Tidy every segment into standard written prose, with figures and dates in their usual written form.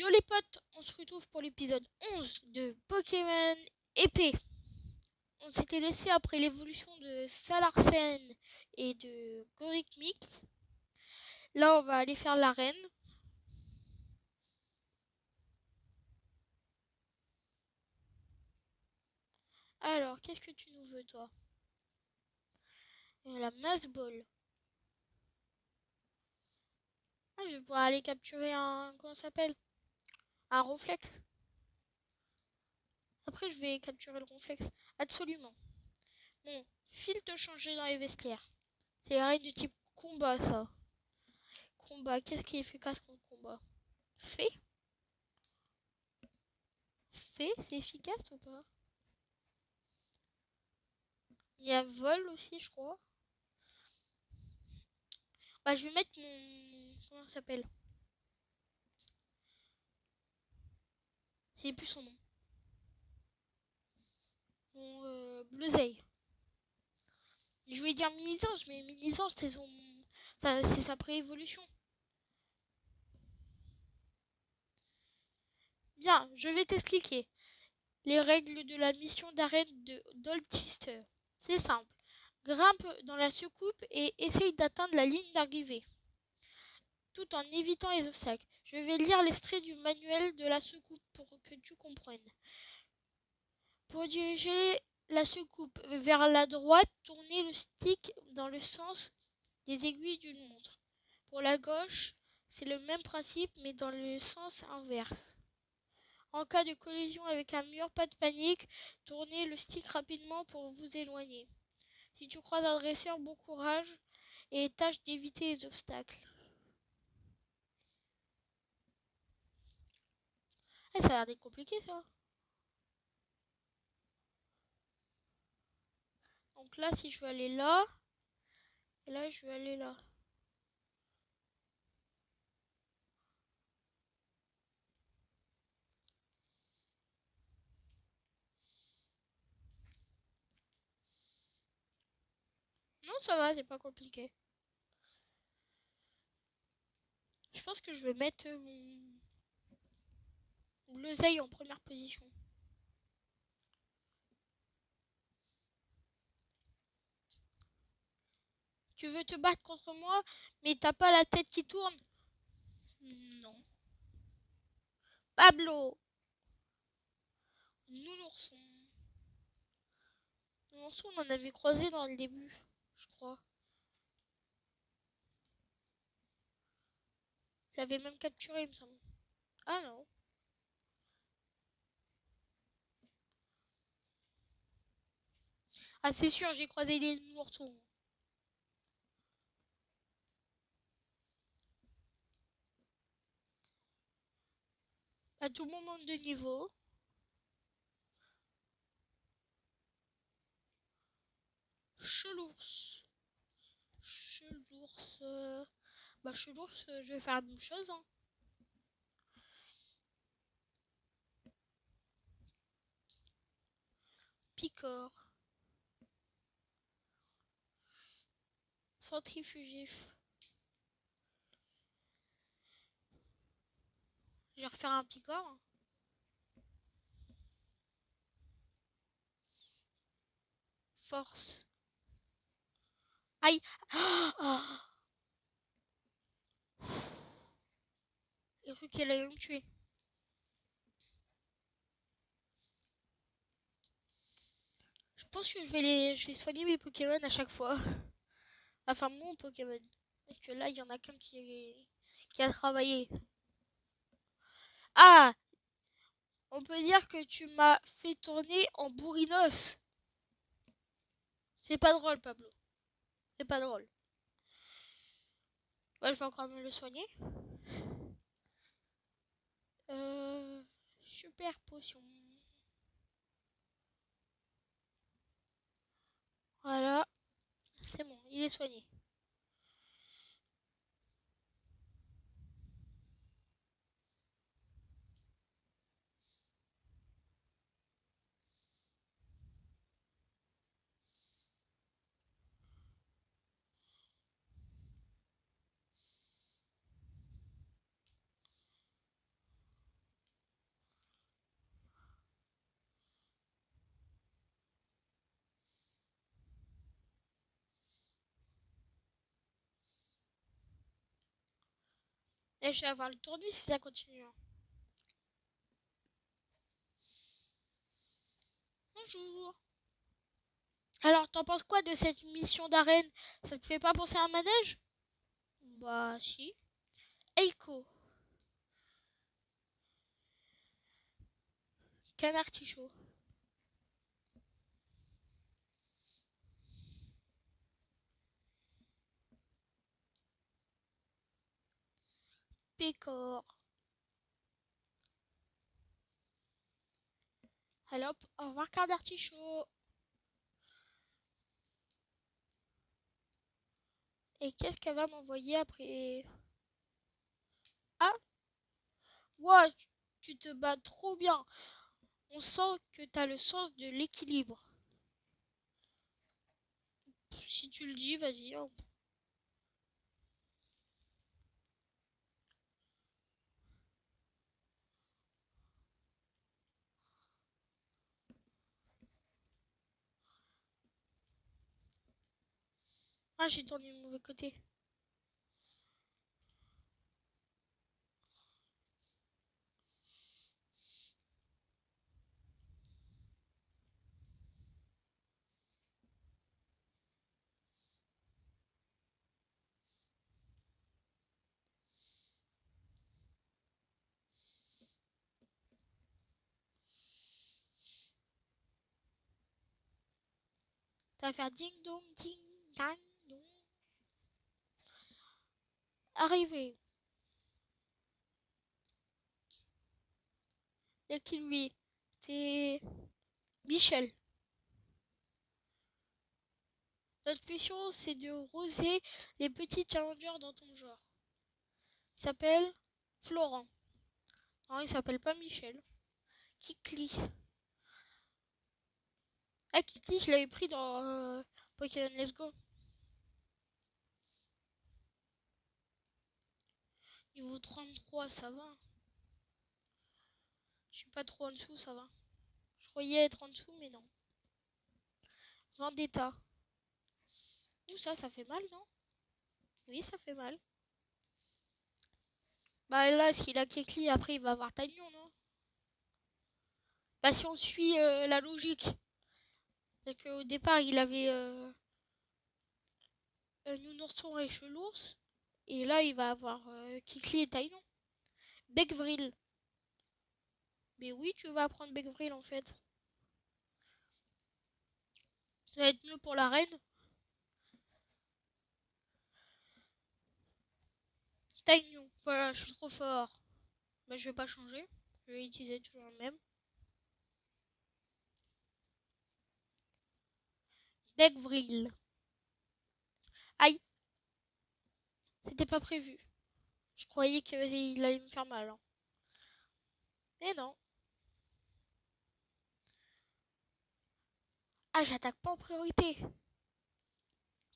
Yo les potes, on se retrouve pour l'épisode 11 de Pokémon épée. On s'était laissé après l'évolution de Salarsen et de Gorikmik. Là, on va aller faire l'arène. Alors, qu'est-ce que tu nous veux, toi? La masse ball. Ah, je vais pouvoir aller capturer un... Comment ça s'appelle? Un ronflex. Après, je vais capturer le ronflex. Absolument. Bon, file te changer dans les vestiaires. C'est l'arène de type combat, ça. Combat, qu'est-ce qui est efficace contre combat? Fée? Fée, c'est efficace ou pas? Il y a vol aussi, je crois. Bah, je vais mettre mon... Comment ça s'appelle? J'ai plus son nom. Mon Bleuzeil. Je vais dire Minisance, mais Minisance, c'est son... c'est sa préévolution. Bien, je vais t'expliquer les règles de la mission d'arène de Dolchester. C'est simple. Grimpe dans la soucoupe et essaye d'atteindre la ligne d'arrivée, tout en évitant les obstacles. Je vais lire l'extrait du manuel de la soucoupe pour que tu comprennes. Pour diriger la soucoupe vers la droite, tournez le stick dans le sens des aiguilles d'une montre. Pour la gauche, c'est le même principe mais dans le sens inverse. En cas de collision avec un mur, pas de panique, tournez le stick rapidement pour vous éloigner. Si tu croises un dresseur, bon courage et tâche d'éviter les obstacles. Ça a l'air d'être compliqué ça. Donc là, si je veux aller là, et là, je veux aller là. Non, ça va, c'est pas compliqué. Je pense que je vais mettre mon Bleuzeil en première position. Tu veux te battre contre moi, mais t'as pas la tête qui tourne? Non. Pablo, Nounourson. Nounourson, on en avait croisé dans le début, je crois. Je l'avais même capturé, il me semble. Ah non. Ah, c'est sûr, j'ai croisé des Nounoursons. À tout moment de niveau. Chelours. Chelours. Bah, Chelours, je vais faire la même chose. Hein. Picor. Centrifugif. Je vais refaire un Picor. Hein. Force. Aïe. Ah. J'ai cru qu'elle allait me tuer. Je pense que je vais soigner mes Pokémon à chaque fois. Enfin, mon Pokémon. Parce que là, il y en a qu'un qui a travaillé. Ah, on peut dire que tu m'as fait tourner en bourrinos. C'est pas drôle, Pablo. C'est pas drôle. Ouais, je vais encore me le soigner. Super potion. Voilà. C'est bon, il est soigné. Et je vais avoir le tourner si ça continue. Bonjour. Alors, t'en penses quoi de cette mission d'arène? Ça te fait pas penser à un manège? Bah, si. Eiko, canard tichot. Pécor. Allez hop, au revoir, canard tichot. Et qu'est-ce qu'elle va m'envoyer après? Ah, ouais, tu te bats trop bien. On sent que t'as le sens de l'équilibre. Si tu le dis, vas-y, hein. Ah, j'ai tourné du mauvais côté. Ça va faire ding dong, ding dang dong. Arrivé. C'est qui lui? C'est Michel. Notre mission, c'est de roser les petits challengers dans ton genre. Il s'appelle Florent. Non, il s'appelle pas Michel. Kikli. Ah, Kikli, je l'avais pris dans Pokémon Let's Go. Niveau 33, ça va. Je suis pas trop en dessous, ça va. Je croyais être en dessous, mais non. Vendetta. Ouh, ça fait mal, non? Oui, ça fait mal. Bah là, s'il a Kekli, après, il va avoir Taignon, non? Bah si on suit la logique. C'est qu'au départ, il avait Nounourson et Chelours. Et là, il va avoir Kikli et Taignon. Beckvril. Mais oui, tu vas apprendre Beckvril, en fait. Ça va être mieux pour la reine. Taignon. Voilà, je suis trop fort. Bah, je vais pas changer. Je vais utiliser toujours le même. Beckvril. Aïe, c'était pas prévu. Je croyais qu'il allait me faire mal, hein. Mais non. Ah, j'attaque pas en priorité.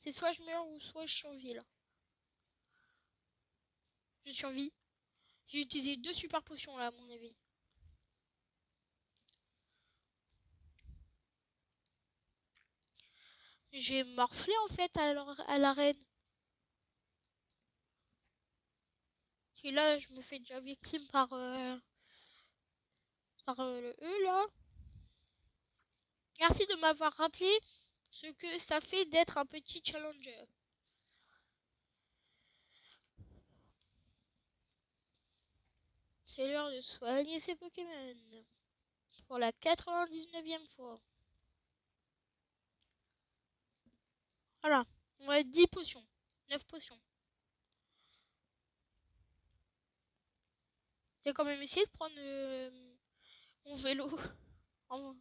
C'est soit je meurs ou soit je survis là. Je survis. J'ai utilisé 2 super potions là à mon avis. J'ai morflé en fait à l'arène. Et là, je me fais déjà victime par le E là. Merci de m'avoir rappelé ce que ça fait d'être un petit challenger. C'est l'heure de soigner ses Pokémon. Pour la 99e fois. Voilà. On va 10 potions. 9 potions. J'ai quand même essayé de prendre mon vélo en,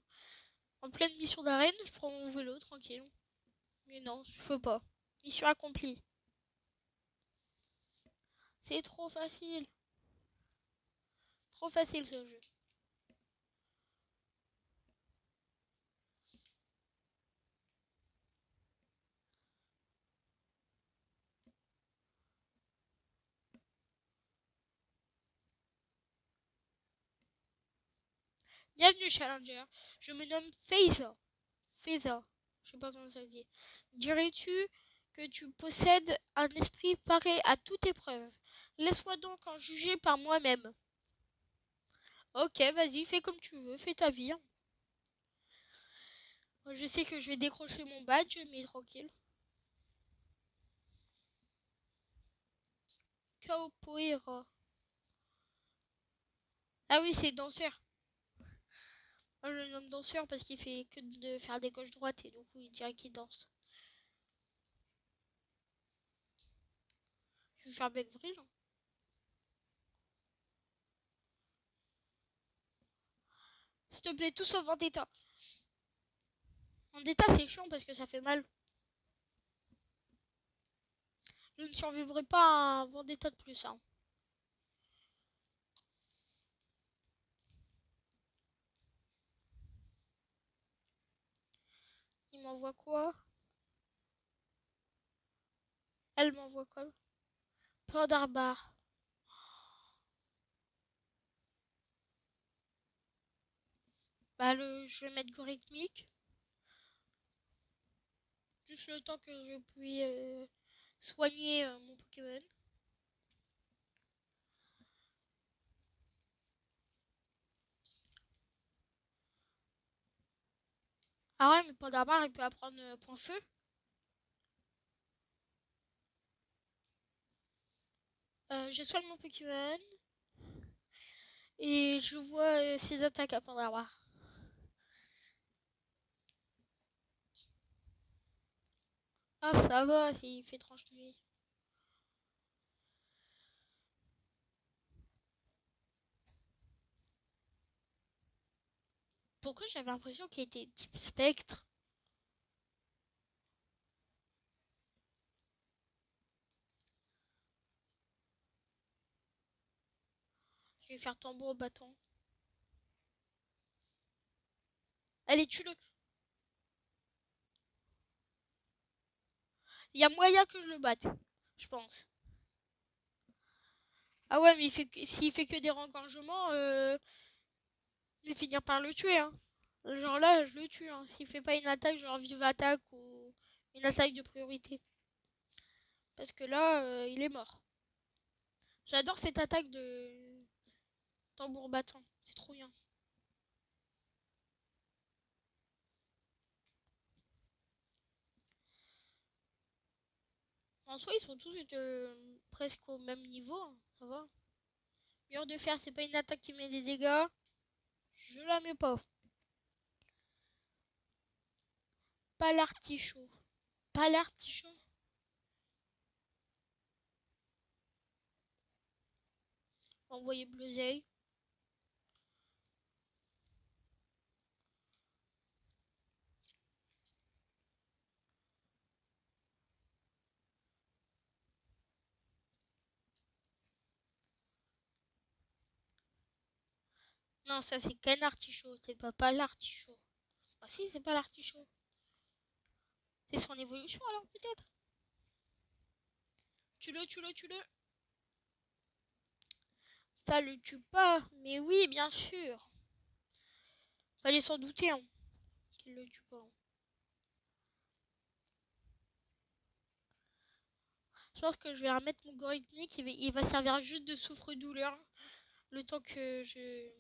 en pleine mission d'arène. Je prends mon vélo tranquille. Mais non, je peux pas. Mission accomplie. C'est trop facile. Trop facile ce jeu. Bienvenue Challenger. Je me nomme Faiza. Faiza. Je sais pas comment ça se dit. Dirais-tu que tu possèdes un esprit pareil à toute épreuve? Laisse-moi donc en juger par moi-même. Ok, vas-y, fais comme tu veux, fais ta vie, hein. Moi, je sais que je vais décrocher mon badge, mais tranquille. Capoeira. Ah oui, c'est danseur. Moi, je le nomme danseur parce qu'il fait que de faire des gauches-droites et donc il dirait qu'il danse. Je vais faire bec vril, hein. S'il te plaît, tout sauf Vendetta. Vendetta, c'est chiant parce que ça fait mal. Je ne survivrai pas à un Vendetta de plus, hein. Il m'envoie quoi? Elle m'envoie quoi? Peur d'arbar. Bah, je vais mettre go rythmique. Juste le temps que je puis soigner mon Pokémon. Ah ouais, mais Peur d'arbar, il peut apprendre point feu. Je soigne mon Pokémon. Et je vois ses attaques à Peur d'arbar. Ah, ça va, s'il fait tranche nuit. Pourquoi j'avais l'impression qu'il était type spectre? Je vais faire tambour au bâton. Allez, tue-le. Il y a moyen que je le batte, je pense. Ah ouais, mais s'il fait que des rengorgements, je vais finir par le tuer, hein. Genre là, je le tue, hein. S'il fait pas une attaque, genre vive attaque ou une attaque de priorité. Parce que là, il est mort. J'adore cette attaque de tambour battant. C'est trop bien. En soi, ils sont tous presque au même niveau, hein. Ça va. Mur de fer, c'est pas une attaque qui met des dégâts. Je la mets pas. Pas l'artichaut. Pas l'artichaut. Envoyer Bleuzeil. Non, ça c'est qu'un artichaut. C'est pas l'artichaut. Ah si, c'est pas l'artichaut. C'est son évolution alors peut-être. Tue-le, tue-le, tue-le. Ça le tue pas. Mais oui, bien sûr. Fallait s'en douter, hein, qu'il le tue pas, hein. Je pense que je vais remettre mon gorithmique. Il va servir juste de souffre-douleur. Le temps que je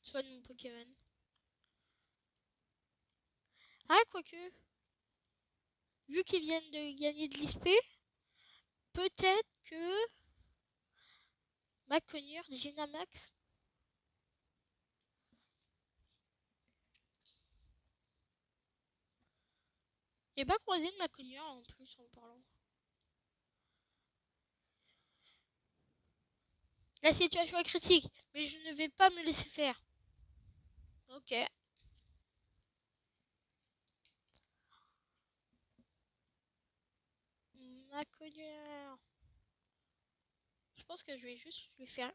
soigne mon Pokémon. Ah, quoique. Vu qu'ils viennent de gagner de l'XP, peut-être que Maconiur, Dynamax. J'ai pas croisé de Maconiur en plus en parlant. La situation est critique, mais je ne vais pas me laisser faire. Ok. Maconiur. Je pense que je vais juste lui faire.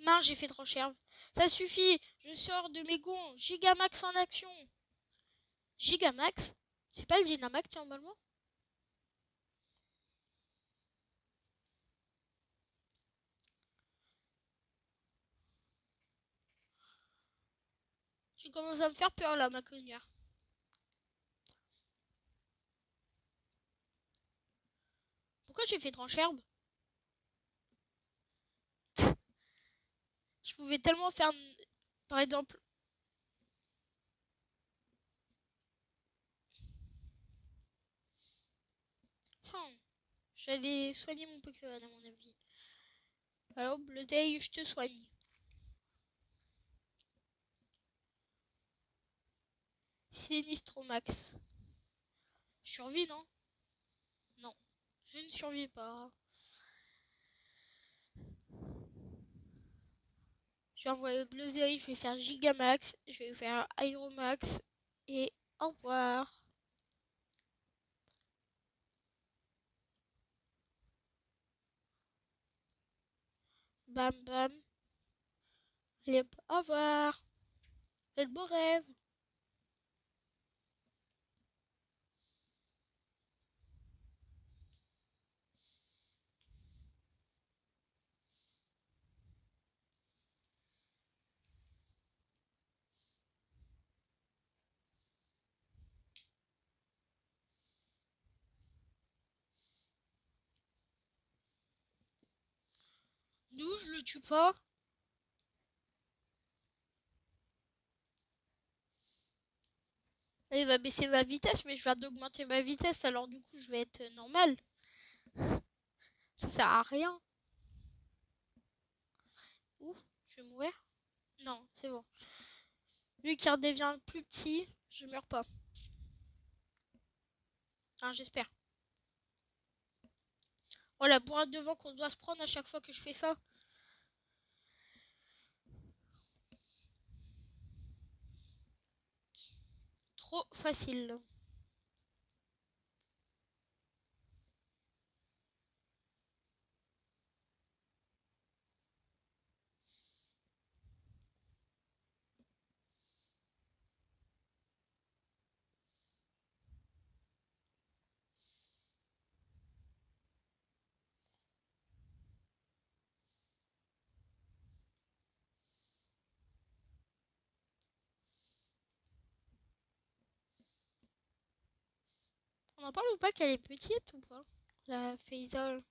Mince, j'ai fait trop cher. Ça suffit. Je sors de mes gonds. Gigamax en action. Gigamax? C'est pas le Dynamax normalement? Tu commences à me faire peur là, Maconiur. Pourquoi j'ai fait tranche herbe? Je pouvais tellement faire, par exemple... J'allais soigner mon Pokémon à mon avis. Alors, Bleuteil, je te soigne. Sinistromax. Survie, non? Non, je ne survis pas. Je vais envoyer Bleuteil, je vais faire Gigamax, je vais faire Aeromax. Et au revoir. Bam bam. Allez, au revoir. Faites beaux rêves. D'où je le tue pas. Il va baisser ma vitesse, mais je viens d'augmenter ma vitesse, alors du coup je vais être normal. Ça sert à rien. Ouh, je vais mourir. Non, c'est bon. Lui qui redevient plus petit, je meurs pas. Enfin, j'espère. Oh la bourrade de vent qu'on doit se prendre à chaque fois que je fais ça. Trop facile. On en parle ou pas qu'elle est petite ou pas? La Faisal.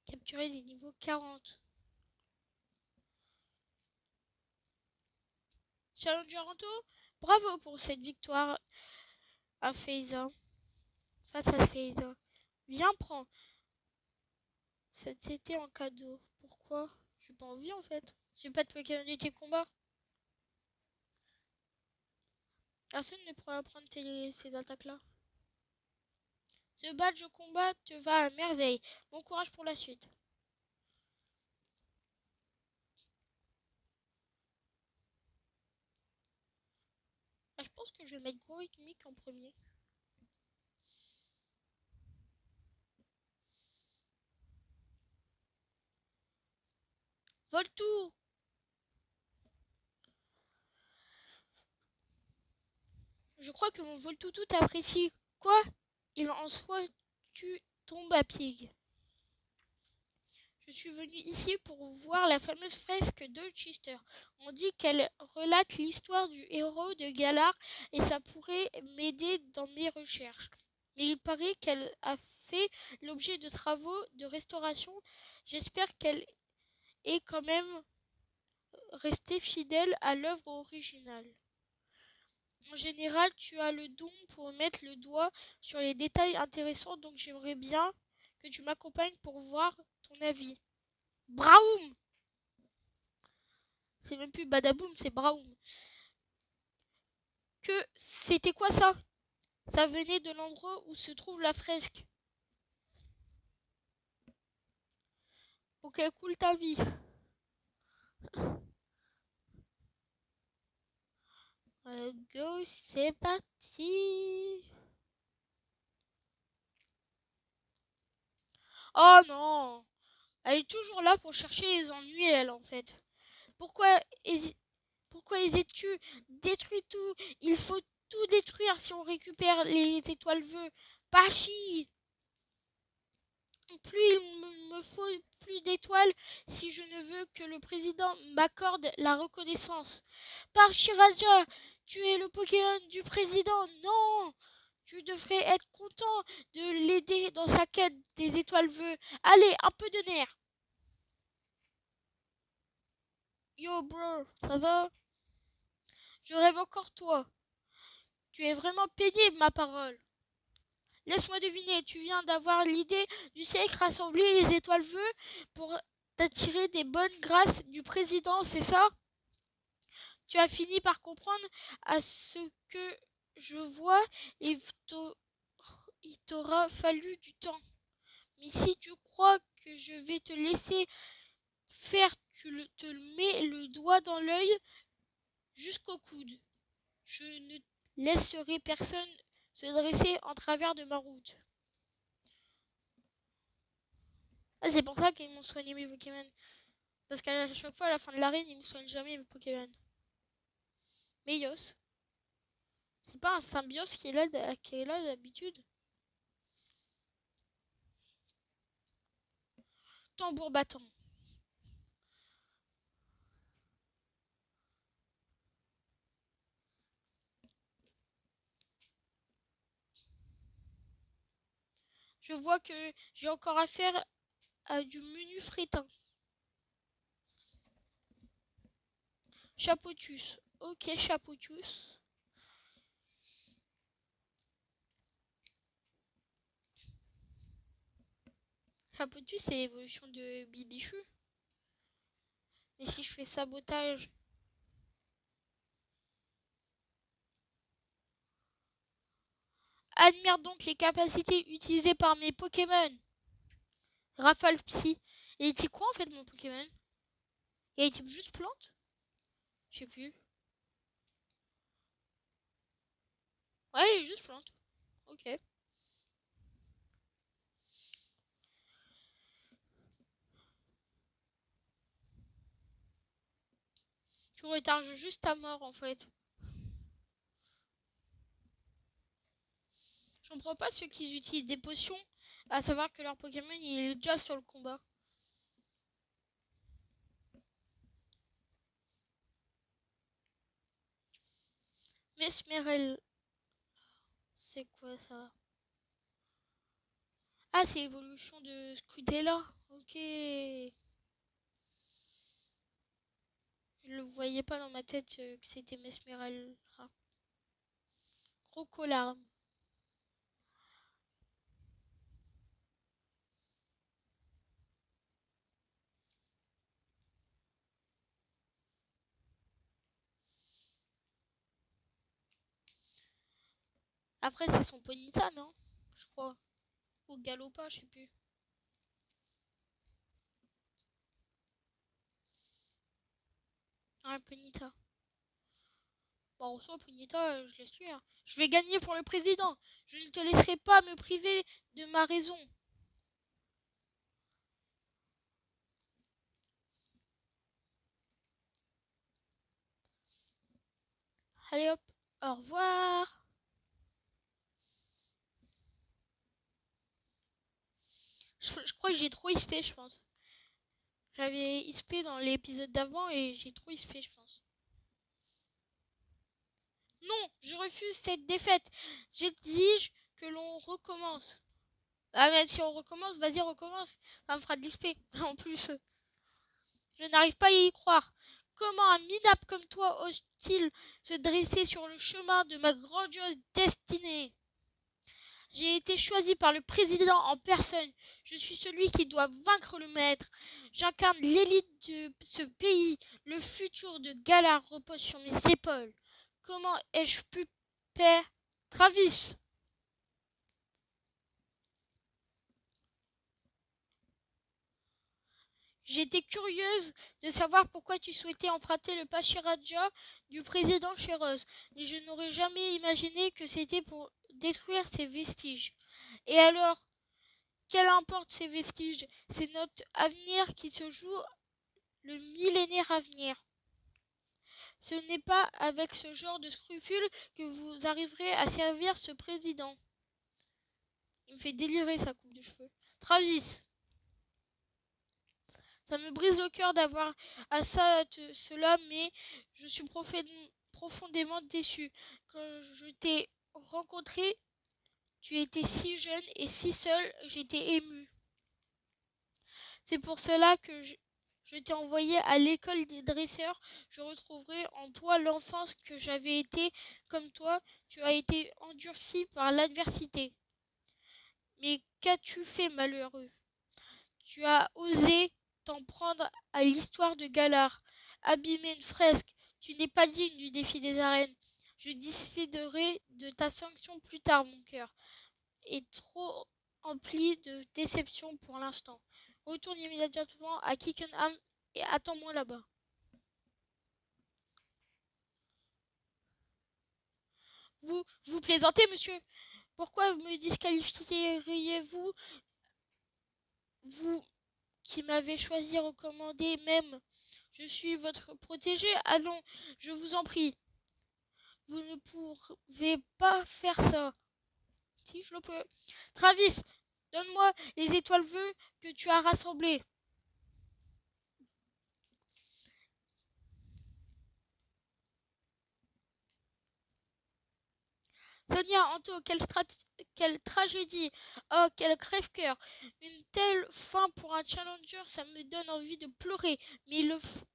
Capturer des niveaux 40. Challenger Anto, bravo pour cette victoire à Faiza. Face à Faiza. Viens, prends. C'était en cadeau. Pourquoi? J'ai pas envie en fait. J'ai pas de Pokémon de combat. Personne ne pourra apprendre ces attaques-là. Ce badge au combat te va à merveille. Bon courage pour la suite. Ah, je pense que je vais mettre gros rythmique en premier. Voltou! Je crois que mon Voltoutou t'apprécie. Quoi? Il en soit, tu tombes à pied. Je suis venue ici pour voir la fameuse fresque d'Olchester. On dit qu'elle relate l'histoire du héros de Galar et ça pourrait m'aider dans mes recherches. Mais il paraît qu'elle a fait l'objet de travaux de restauration. J'espère qu'elle est quand même restée fidèle à l'œuvre originale. En général, tu as le don pour mettre le doigt sur les détails intéressants, donc j'aimerais bien que tu m'accompagnes pour voir ton avis. Braoum! C'est même plus Badaboum, c'est Braoum. Que c'était quoi ça? Ça venait de l'endroit où se trouve la fresque. Ok, cool ta vie. Go, c'est parti. Oh non! Elle est toujours là pour chercher les ennuis, elle, en fait. Pourquoi, pourquoi hésites-tu? Détruis tout. Il faut tout détruire si on récupère les étoiles vœux. Pachi! Plus il me faut plus d'étoiles si je ne veux que le président m'accorde la reconnaissance. Par Shiraja, tu es le Pokémon du président. Non! Tu devrais être content de l'aider dans sa quête des étoiles vœux. Allez, un peu de nerfs. Yo, bro, ça va? Je rêve encore toi. Tu es vraiment pénible, ma parole. Laisse-moi deviner, tu viens d'avoir l'idée du siècle rassembler les étoiles vœux pour t'attirer des bonnes grâces du président, c'est ça? Tu as fini par comprendre à ce que je vois, il t'aura fallu du temps. Mais si tu crois que je vais te laisser faire, te mets le doigt dans l'œil jusqu'au coude. Je ne laisserai personne se dresser en travers de ma route. Ah, c'est pour ça qu'ils m'ont soigné mes Pokémon. Parce qu'à chaque fois, à la fin de l'arène, ils me soignent jamais mes Pokémon. Meios. C'est pas un symbiose qui est là d'habitude. Tambour battant. Je vois que j'ai encore affaire à du menu frétin. Chapotus. Ok, Chapotus. Chapotus, c'est l'évolution de Bibichu. Mais si je fais sabotage... Admire donc les capacités utilisées par mes Pokémon. Rafale Psy. Il est type quoi en fait mon Pokémon? Il est type juste plante? Je sais plus. Ouais, il est juste plante. Ok. Tu retardes juste ta mort en fait. Je comprends pas ceux qui utilisent des potions, à savoir que leur Pokémon il est déjà sur le combat. Mesmerel, c'est quoi ça? Ah, c'est l'évolution de Scudella. Ok. Je le voyais pas dans ma tête que c'était Mesmerel. Ah. Crocolarme. Après, c'est son Ponyta, non? Je crois. Ou Galopa, je sais plus. Ah, Ponyta. Bon, en soi, Ponyta, je laisse lui. Hein. Je vais gagner pour le président. Je ne te laisserai pas me priver de ma raison. Allez hop, au revoir. Je crois que j'ai trop XP, je pense. J'avais XP dans l'épisode d'avant et j'ai trop XP, je pense. Non, je refuse cette défaite. J'exige que l'on recommence. Ah, mais si on recommence, vas-y, recommence. Ça me fera de l'XP. En plus, je n'arrive pas à y croire. Comment un minable comme toi ose-t-il se dresser sur le chemin de ma grandiose destinée? J'ai été choisi par le président en personne. Je suis celui qui doit vaincre le maître. J'incarne l'élite de ce pays. Le futur de Galar repose sur mes épaules. Comment ai-je pu perdre Travis? J'étais curieuse de savoir pourquoi tu souhaitais emprunter le Pachiraja du président Chéros, mais je n'aurais jamais imaginé que c'était pour détruire ses vestiges. Et alors, quel importe ces vestiges? C'est notre avenir qui se joue, le millénaire à venir. Ce n'est pas avec ce genre de scrupules que vous arriverez à servir ce président. Il me fait délirer sa coupe de cheveux. Travis, ça me brise le cœur d'avoir à cela, mais je suis profondément déçu. Quand je t'ai rencontré, Tu étais si jeune et si seule, j'étais émue. C'est pour cela que je t'ai envoyé à l'école des dresseurs. Je retrouverai en toi l'enfance que j'avais été. Comme toi, tu as été endurci par l'adversité. Mais qu'as-tu fait, malheureux? Tu as osé t'en prendre à l'histoire de Galard, abîmer une fresque. Tu n'es pas digne du défi des arènes. Je déciderai de ta sanction plus tard, mon cœur est trop empli de déception pour l'instant. Retourne immédiatement à Kickenham et attends-moi là-bas. Vous plaisantez, monsieur? Pourquoi me disqualifieriez-vous, vous qui m'avez choisi, recommandé même? Je suis votre protégé. Allons, je vous en prie. Vous ne pouvez pas faire ça. Si, je le peux. Travis, donne-moi les étoiles vœux que tu as rassemblées. Sonia, Anto, quelle tragédie! Oh, quel crève-cœur! Une telle fin pour un challenger, ça me donne envie de pleurer. Mais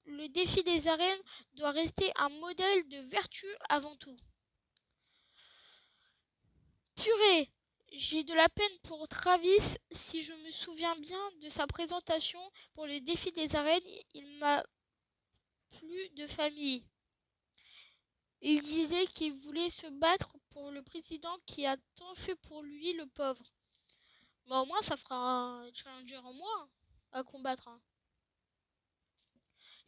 le défi des arènes doit rester un modèle de vertu avant tout. Purée! J'ai de la peine pour Travis. Si je me souviens bien de sa présentation pour le défi des arènes, il m'a plus de famille. Il disait qu'il voulait se battre pour le président qui a tant fait pour lui, le pauvre. Bah, au moins, ça fera un challenger en moins à combattre, hein.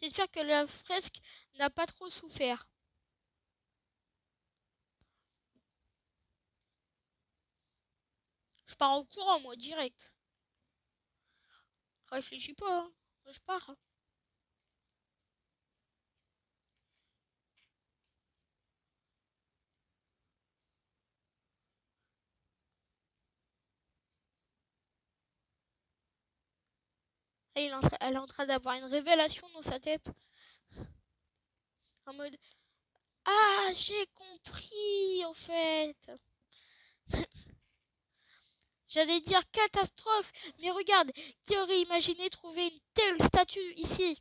J'espère que la fresque n'a pas trop souffert. Je pars en courant, moi, direct. Réfléchis pas, hein. Moi, je pars, hein. Elle est en train d'avoir une révélation dans sa tête. En mode, ah, j'ai compris, en fait. J'allais dire catastrophe, mais regarde, qui aurait imaginé trouver une telle statue ici?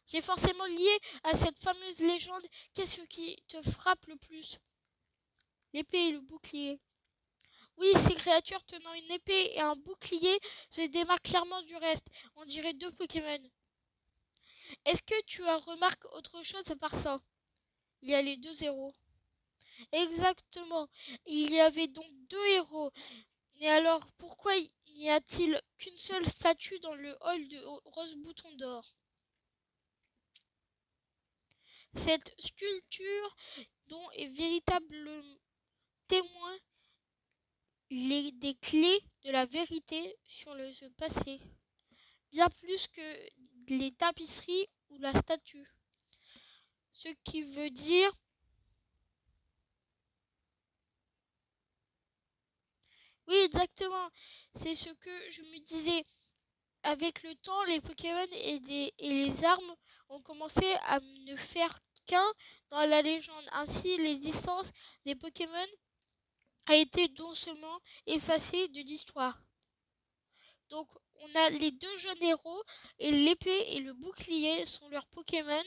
J'ai forcément lié à cette fameuse légende. Qu'est-ce qui te frappe le plus? L'épée et le bouclier. Oui, ces créatures tenant une épée et un bouclier se démarquent clairement du reste. On dirait deux Pokémon. Est-ce que tu as remarqué autre chose à part ça? Il y a les deux héros. Exactement. Il y avait donc deux héros. Et alors, pourquoi n'y a-t-il qu'une seule statue dans le hall de Rose Bouton d'Or? Cette sculpture dont est véritable témoin des clés de la vérité sur le passé, bien plus que les tapisseries ou la statue. Ce qui veut dire, oui, exactement, c'est ce que je me disais. Avec le temps, les Pokémon et les armes ont commencé à ne faire qu'un dans la légende. Ainsi, l'existence des Pokémon a été doucement effacée de l'histoire. Donc, on a les deux jeunes héros et l'épée et le bouclier sont leurs Pokémon.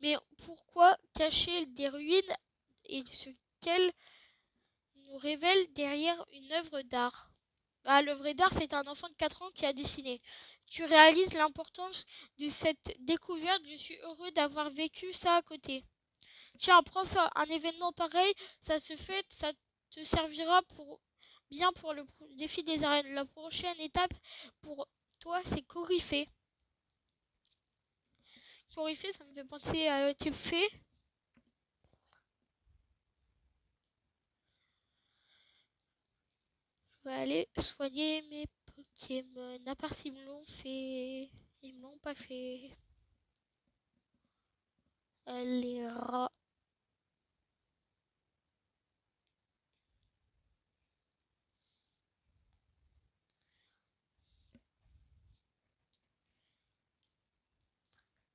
Mais pourquoi cacher des ruines et ce qu'elles nous révèlent derrière une œuvre d'art? Ah, l'œuvre d'art, c'est un enfant de 4 ans qui a dessiné. Tu réalises l'importance de cette découverte. Je suis heureux d'avoir vécu ça à côté. Tiens, prends ça. Un événement pareil, ça se fait, ça te servira pour le défi des arènes. La prochaine étape pour toi, c'est Coryphée. Coryphée, ça me fait penser à Type Fée. Je vais aller soigner mes Pokémon. À part s'ils me l'ont fait. Ils me l'ont pas fait. Les rats.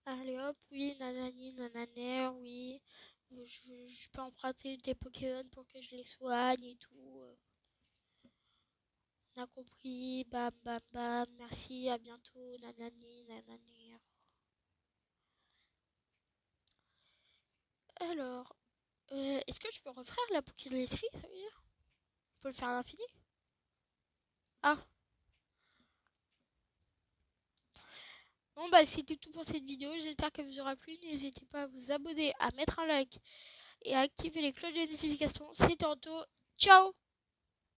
Allez hop, oui, nanani, nananer, oui. Je peux emprunter des Pokémon pour que je les soigne et tout. On a compris. Bam, bam, bam. Merci, à bientôt. Nanani, nanani. Alors, est-ce que je peux refaire la boucle de lettres, ça veut dire? Je peux le faire à l'infini? Ah, bon bah c'était tout pour cette vidéo. J'espère qu'elle vous aura plu. N'hésitez pas à vous abonner, à mettre un like et à activer les cloches de notification. C'est tantôt. Ciao!